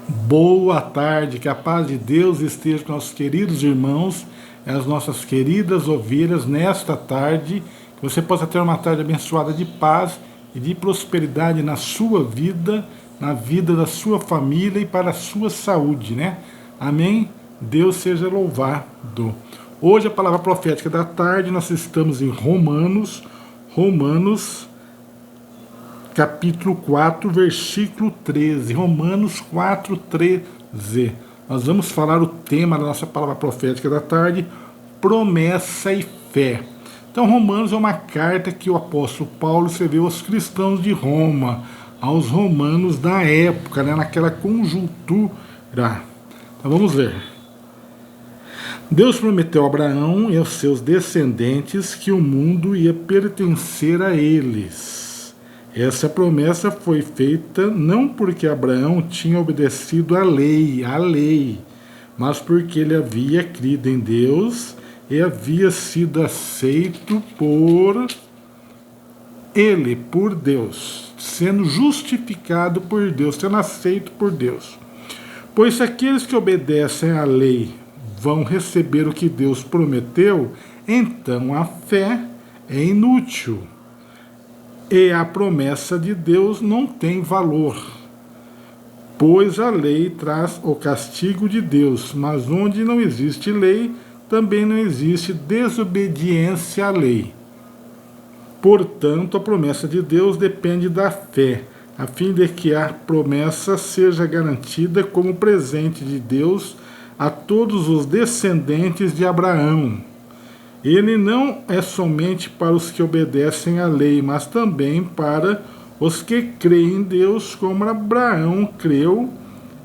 Boa tarde, que a paz de Deus esteja com nossos queridos irmãos e as nossas queridas ovelhas nesta tarde. Que você possa ter uma tarde abençoada de paz e de prosperidade na sua vida, na vida da sua família e para a sua saúde, né? Amém? Deus seja louvado. Hoje a palavra profética da tarde, nós estamos em Romanos capítulo 4, versículo 13. Romanos 4, 13. Nós vamos falar o tema da nossa palavra profética da tarde, promessa e fé. Então, Romanos é uma carta que o apóstolo Paulo escreveu aos cristãos de Roma, aos romanos da época, né, naquela conjuntura. Então, vamos ver. Deus prometeu a Abraão e aos seus descendentes que o mundo ia pertencer a eles. Essa promessa foi feita não porque Abraão tinha obedecido à lei, mas porque ele havia crido em Deus e havia sido aceito por ele, por Deus, sendo justificado por Deus, sendo aceito por Deus. Pois se aqueles que obedecem à lei vão receber o que Deus prometeu, então a fé é inútil. E a promessa de Deus não tem valor, pois a lei traz o castigo de Deus, mas onde não existe lei, também não existe desobediência à lei. Portanto, a promessa de Deus depende da fé, a fim de que a promessa seja garantida como presente de Deus a todos os descendentes de Abraão. Ele não é somente para os que obedecem à lei, mas também para os que creem em Deus, como Abraão creu.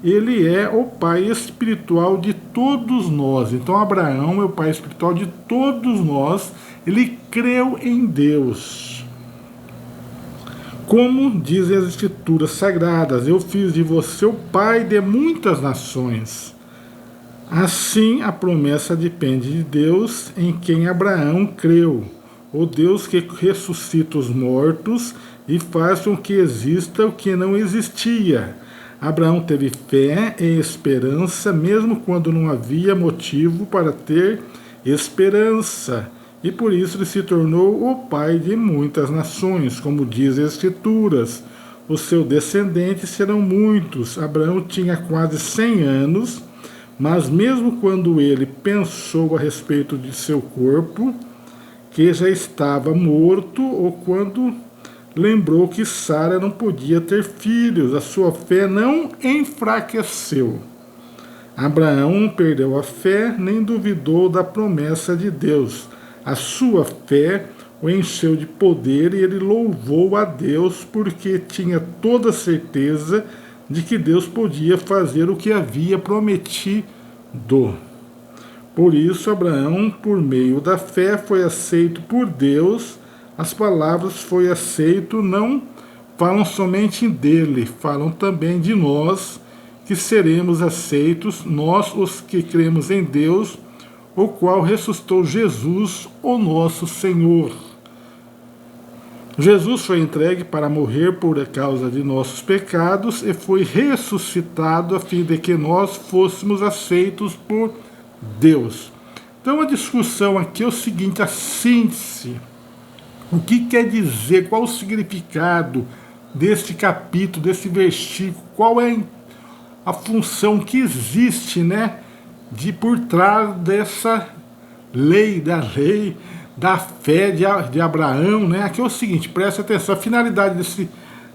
Ele é o pai espiritual de todos nós. Então, Abraão é o pai espiritual de todos nós. Ele creu em Deus. Como dizem as Escrituras Sagradas, eu fiz de você o pai de muitas nações. Assim, a promessa depende de Deus em quem Abraão creu, o Deus que ressuscita os mortos e faz com que exista o que não existia. Abraão teve fé e esperança, mesmo quando não havia motivo para ter esperança, e por isso ele se tornou o pai de muitas nações, como diz as Escrituras. Os seus descendentes serão muitos. Abraão tinha quase 100 anos, mas mesmo quando ele pensou a respeito de seu corpo, que já estava morto, ou quando lembrou que Sara não podia ter filhos, a sua fé não enfraqueceu. Abraão não perdeu a fé, nem duvidou da promessa de Deus. A sua fé o encheu de poder e ele louvou a Deus porque tinha toda certeza de que Deus podia fazer o que havia prometido. Por isso, Abraão, por meio da fé, foi aceito por Deus. As palavras foi aceito não falam somente dele, falam também de nós, que seremos aceitos, nós os que cremos em Deus, o qual ressuscitou Jesus, o nosso Senhor. Jesus foi entregue para morrer por causa de nossos pecados e foi ressuscitado a fim de que nós fôssemos aceitos por Deus. Então a discussão aqui é o seguinte, a síntese. O que quer dizer, qual o significado desse capítulo, desse versículo, qual é a função que existe, né, por trás dessa lei, da fé de Abraão, né? Aqui é o seguinte, preste atenção, a finalidade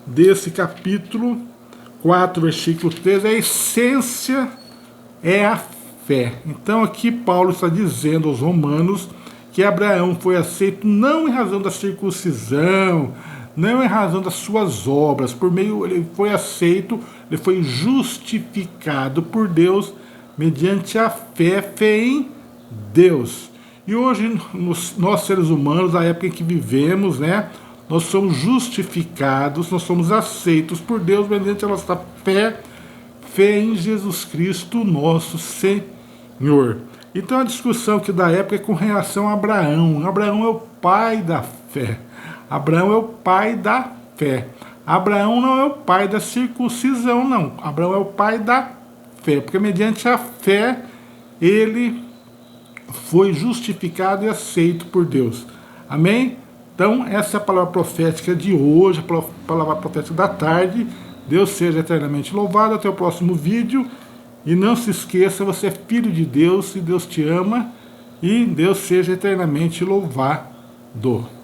desse capítulo 4, versículo 13, a essência é a fé. Então aqui Paulo está dizendo aos romanos que Abraão foi aceito não em razão da circuncisão, não em razão das suas obras, ele foi aceito, ele foi justificado por Deus mediante a fé em Deus. E hoje, nós seres humanos, na época em que vivemos, né, nós somos justificados, nós somos aceitos por Deus mediante a nossa fé em Jesus Cristo, nosso Senhor. Então a discussão aqui da época é com relação a Abraão. Abraão é o pai da fé. Abraão é o pai da fé. Abraão não é o pai da circuncisão, não. Abraão é o pai da fé, porque mediante a fé ele foi justificado e aceito por Deus. Amém? Então, essa é a palavra profética de hoje, a palavra profética da tarde. Deus seja eternamente louvado. Até o próximo vídeo. E não se esqueça, você é filho de Deus e Deus te ama. E Deus seja eternamente louvado.